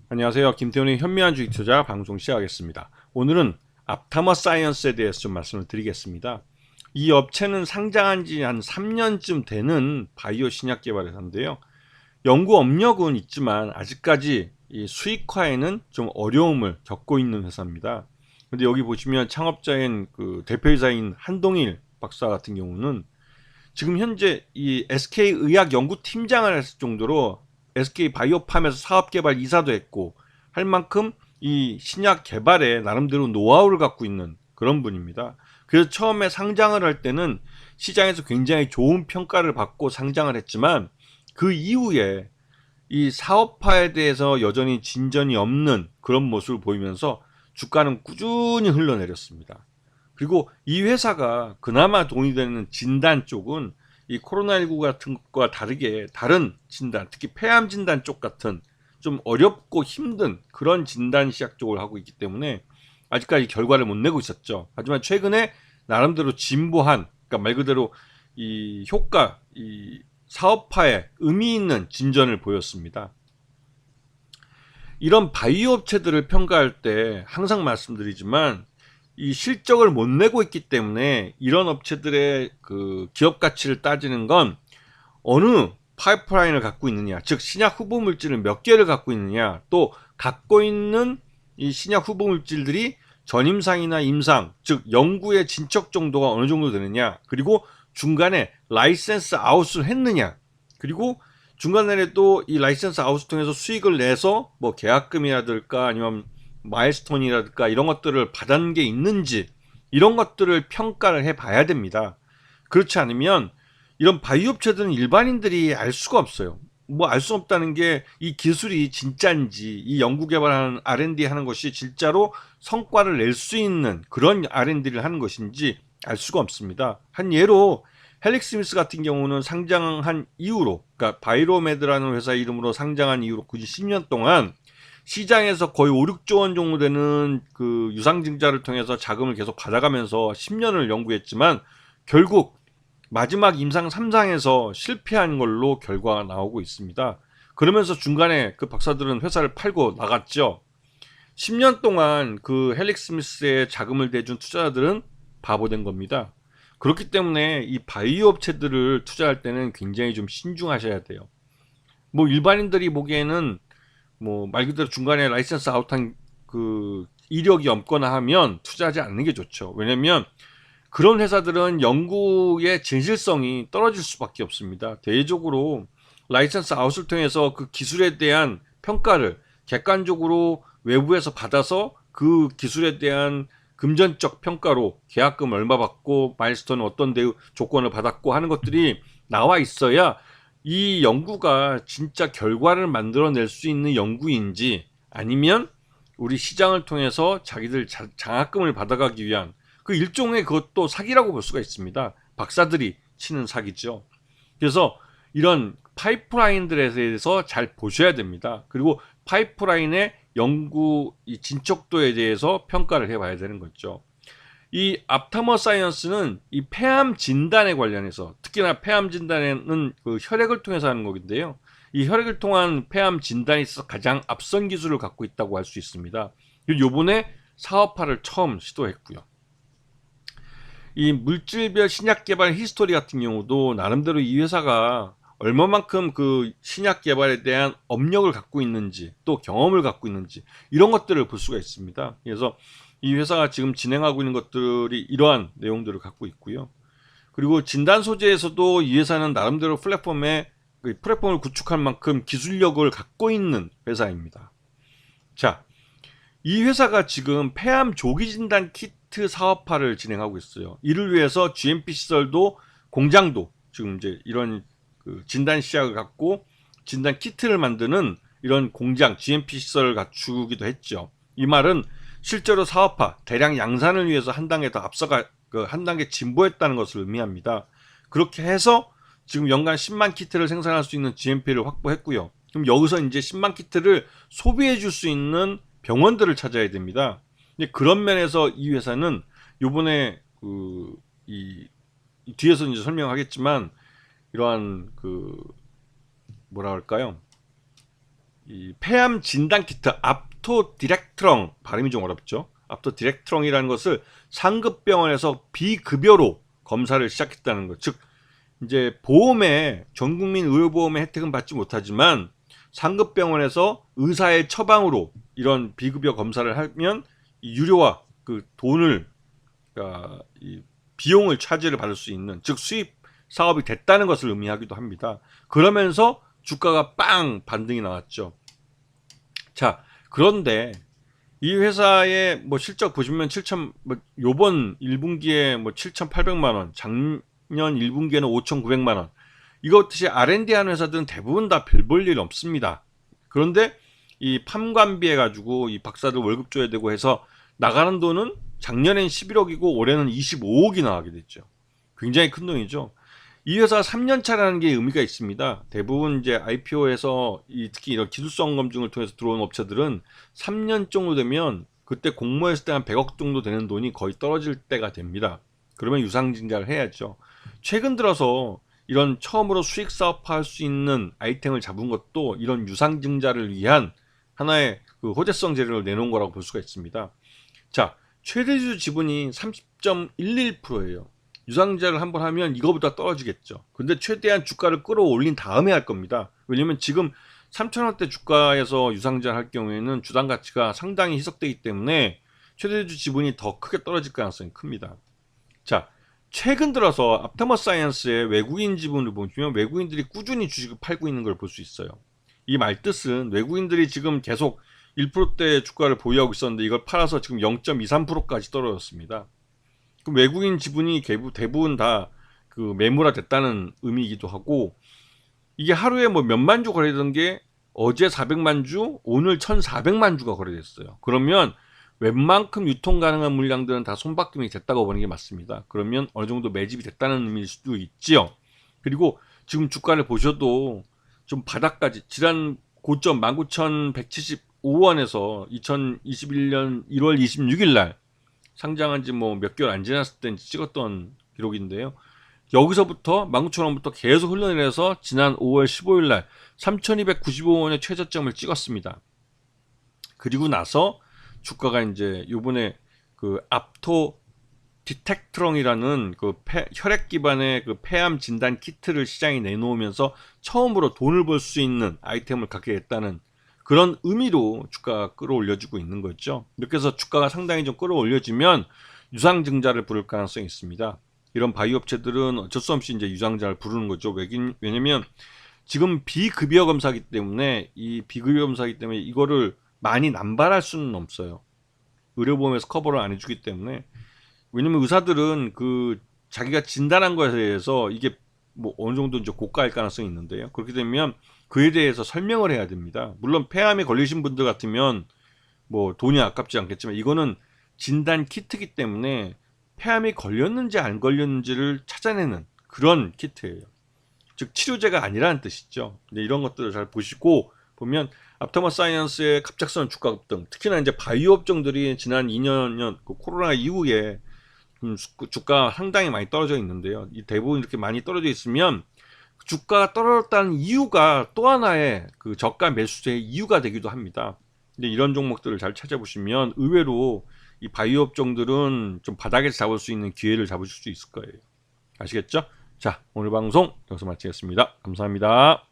안녕하세요. 김태훈의 현미한 주식 투자 방송 시작하겠습니다. 오늘은 앞타머 사이언스에 대해서 좀 말씀을 드리겠습니다. 이 업체는 상장한 지 한 3년쯤 되는 바이오 신약 개발 회사인데요. 연구 업력은 있지만 아직까지 이 수익화에는 좀 어려움을 겪고 있는 회사입니다. 근데 여기 보시면 창업자인 그 대표이사인 한동일 박사 같은 경우는 지금 현재 이 SK 의학 연구팀장을 했을 정도로 SK 바이오팜에서 사업개발 이사도 했고 할 만큼 이 신약 개발에 나름대로 노하우를 갖고 있는 그런 분입니다. 그래서 처음에 상장을 할 때는 시장에서 굉장히 좋은 평가를 받고 상장을 했지만 그 이후에 이 사업화에 대해서 여전히 진전이 없는 그런 모습을 보이면서 주가는 꾸준히 흘러내렸습니다. 그리고 이 회사가 그나마 돈이 되는 진단 쪽은 이 코로나19 같은 것과 다르게 다른 진단, 특히 폐암 진단 쪽 같은 좀 어렵고 힘든 그런 진단 시약 쪽을 하고 있기 때문에 아직까지 결과를 못 내고 있었죠. 하지만 최근에 나름대로 진보한, 그러니까 말 그대로 이 효과, 이 사업화에 의미 있는 진전을 보였습니다. 이런 바이오 업체들을 평가할 때 항상 말씀드리지만 이 실적을 못 내고 있기 때문에 이런 업체들의 그 기업 가치를 따지는 건 어느 파이프라인을 갖고 있느냐, 즉 신약 후보 물질을 몇 개를 갖고 있느냐, 또 갖고 있는 이 신약 후보 물질들이 전임상이나 임상, 즉 연구의 진척 정도가 어느 정도 되느냐, 그리고 중간에 라이센스 아웃을 했느냐, 그리고 중간에 또 이 라이센스 아웃을 통해서 수익을 내서 뭐 계약금이라든가 아니면 마일스톤이라든가 이런 것들을 받은 게 있는지 이런 것들을 평가를 해 봐야 됩니다. 그렇지 않으면 이런 바이오 업체들은 일반인들이 알 수가 없어요. 뭐 알 수 없다는 게 이 기술이 진짜인지 이 연구 개발하는 R&D 하는 것이 진짜로 성과를 낼 수 있는 그런 R&D를 하는 것인지 알 수가 없습니다. 한 예로 헬릭스미스 같은 경우는 상장한 이후로, 그러니까 바이로메드라는 회사 이름으로 상장한 이후로 굳이 10년 동안 시장에서 거의 5, 6조 원 정도 되는 그 유상증자를 통해서 자금을 계속 받아가면서 10년을 연구했지만 결국 마지막 임상 3상에서 실패한 걸로 결과가 나오고 있습니다. 그러면서 중간에 그 박사들은 회사를 팔고 나갔죠. 10년 동안 그 헬릭스미스에 자금을 대준 투자자들은 바보된 겁니다. 그렇기 때문에 이 바이오 업체들을 투자할 때는 굉장히 좀 신중하셔야 돼요. 뭐 일반인들이 보기에는 뭐 말 그대로 중간에 라이센스 아웃한 그 이력이 없거나 하면 투자하지 않는 게 좋죠. 왜냐면 그런 회사들은 연구의 진실성이 떨어질 수밖에 없습니다. 대외적으로 라이센스 아웃을 통해서 그 기술에 대한 평가를 객관적으로 외부에서 받아서 그 기술에 대한 금전적 평가로 계약금 얼마 받고 마일스톤 어떤 대우 조건을 받았고 하는 것들이 나와 있어야 이 연구가 진짜 결과를 만들어낼 수 있는 연구인지 아니면 우리 시장을 통해서 자기들 장학금을 받아가기 위한 그 일종의 그것도 사기라고 볼 수가 있습니다. 박사들이 치는 사기죠. 그래서 이런 파이프라인들에 대해서 잘 보셔야 됩니다. 그리고 파이프라인의 연구 이 진척도에 대해서 평가를 해봐야 되는 거죠. 이 앞타머 사이언스는 이 폐암 진단에 관련해서 특히나 폐암 진단에는 그 혈액을 통해서 하는 거인데요. 이 혈액을 통한 폐암 진단에 있어서 가장 앞선 기술을 갖고 있다고 할 수 있습니다. 요번에 사업화를 처음 시도했고요. 이 물질별 신약 개발 히스토리 같은 경우도 나름대로 이 회사가 얼마만큼 그 신약 개발에 대한 업력을 갖고 있는지 또 경험을 갖고 있는지 이런 것들을 볼 수가 있습니다. 그래서 이 회사가 지금 진행하고 있는 것들이 이러한 내용들을 갖고 있고요. 그리고 진단 소재에서도 이 회사는 나름대로 플랫폼을 구축할 만큼 기술력을 갖고 있는 회사입니다. 자, 이 회사가 지금 폐암 조기 진단 키트 사업화를 진행하고 있어요. 이를 위해서 GMP 시설도 공장도 지금 이제 이런 그 진단 시약을 갖고 진단 키트를 만드는 이런 공장 GMP 시설을 갖추기도 했죠. 이 말은 실제로 사업화, 대량 양산을 위해서 한 단계 더 앞서가 한 단계 진보했다는 것을 의미합니다. 그렇게 해서 지금 연간 10만 키트를 생산할 수 있는 GMP를 확보했고요. 그럼 여기서 이제 10만 키트를 소비해 줄 수 있는 병원들을 찾아야 됩니다. 근데 그런 면에서 이 회사는 요번에 이 뒤에서 이제 설명하겠지만 이러한 뭐라 할까요? 이 폐암 진단 키트 앞토디렉트렁, 발음이 좀 어렵죠. 앞토디렉트렁이라는 것을 상급 병원에서 비급여로 검사를 시작했다는 것. 즉 이제 보험에, 전국민 의료보험의 혜택은 받지 못하지만 상급 병원에서 의사의 처방으로 이런 비급여 검사를 하면 이 유료와 그 돈을, 그러니까 이 비용을 차지를 받을 수 있는, 즉 수입 사업이 됐다는 것을 의미하기도 합니다. 그러면서 주가가 빵 반등이 나왔죠. 자, 그런데 이 회사의 뭐 실적 보시면 요번 1분기에 뭐 7,800만 원, 작년 1분기에는 5,900만 원. 이것이 R&D 하는 회사들은 대부분 다 별 볼 일 없습니다. 그런데 이 팜관비 해가지고 이 박사들 월급 줘야 되고 해서 나가는 돈은 작년엔 11억이고 올해는 25억이 나가게 됐죠. 굉장히 큰 돈이죠. 이 회사가 3년 차라는 게 의미가 있습니다. 대부분 이제 IPO에서 특히 이런 기술성 검증을 통해서 들어온 업체들은 3년 정도 되면 그때 공모했을 때 한 100억 정도 되는 돈이 거의 떨어질 때가 됩니다. 그러면 유상증자를 해야죠. 최근 들어서 이런 처음으로 수익 사업화할 수 있는 아이템을 잡은 것도 이런 유상증자를 위한 하나의 그 호재성 재료를 내놓은 거라고 볼 수가 있습니다. 자, 최대주 지분이 30.11%예요. 유상증자를 한번 하면 이거보다 떨어지겠죠. 근데 최대한 주가를 끌어올린 다음에 할 겁니다. 왜냐면 지금 3,000원대 주가에서 유상증자를 할 경우에는 주당 가치가 상당히 희석되기 때문에 최대주 지분이 더 크게 떨어질 가능성이 큽니다. 자, 최근 들어서 앞타머 사이언스의 외국인 지분을 보시면 외국인들이 꾸준히 주식을 팔고 있는 걸 볼 수 있어요. 이 말뜻은 외국인들이 지금 계속 1%대 주가를 보유하고 있었는데 이걸 팔아서 지금 0.23%까지 떨어졌습니다. 그럼 외국인 지분이 대부분 다 그 매물화 됐다는 의미이기도 하고, 이게 하루에 뭐 몇만 주 거래되던 게 어제 400만 주, 오늘 1,400만 주가 거래됐어요. 그러면 웬만큼 유통 가능한 물량들은 다 손바뀜이 됐다고 보는 게 맞습니다. 그러면 어느 정도 매집이 됐다는 의미일 수도 있지요. 그리고 지금 주가를 보셔도 좀 바닥까지, 지난 고점 19,175원에서 2021년 1월 26일 날 상장한 지 뭐 몇 개월 안 지났을 때 찍었던 기록인데요. 여기서부터 19,000원부터 계속 흘러내려서 지난 5월 15일 날 3,295원의 최저점을 찍었습니다. 그리고 나서 주가가 이제 요번에 그 앞토 디텍트렁이라는 그 혈액 기반의 그 폐암 진단 키트를 시장에 내놓으면서 처음으로 돈을 벌 수 있는 아이템을 갖게 됐다는 그런 의미로 주가가 끌어올려지고 있는 거죠. 이렇게 해서 주가가 상당히 좀 끌어올려지면 유상증자를 부를 가능성이 있습니다. 이런 바이오 업체들은 어쩔 수 없이 이제 유상증자를 부르는 거죠. 왜냐면 지금 비급여 검사기 때문에, 이 비급여 검사기 때문에 이거를 많이 남발할 수는 없어요. 의료보험에서 커버를 안 해주기 때문에. 왜냐면 의사들은 그 자기가 진단한 것에 대해서 이게 뭐 어느 정도 이제 고가일 가능성이 있는데요. 그렇게 되면 그에 대해서 설명을 해야 됩니다. 물론 폐암에 걸리신 분들 같으면 뭐 돈이 아깝지 않겠지만 이거는 진단 키트이기 때문에 폐암이 걸렸는지 안 걸렸는지를 찾아내는 그런 키트예요. 즉 치료제가 아니라는 뜻이죠. 근데 이런 것들을 잘 보시고 보면 앞타머 사이언스의 갑작스러운 주가 급등, 특히나 이제 바이오 업종들이 지난 2년 그 코로나 이후에 주가 상당히 많이 떨어져 있는데요. 이 대부분 이렇게 많이 떨어져 있으면 주가가 떨어졌다는 이유가 또 하나의 그 저가 매수세의 이유가 되기도 합니다. 근데 이런 종목들을 잘 찾아보시면 의외로 이 바이오 업종들은 좀 바닥에서 잡을 수 있는 기회를 잡으실 수 있을 거예요. 아시겠죠? 자, 오늘 방송 여기서 마치겠습니다. 감사합니다.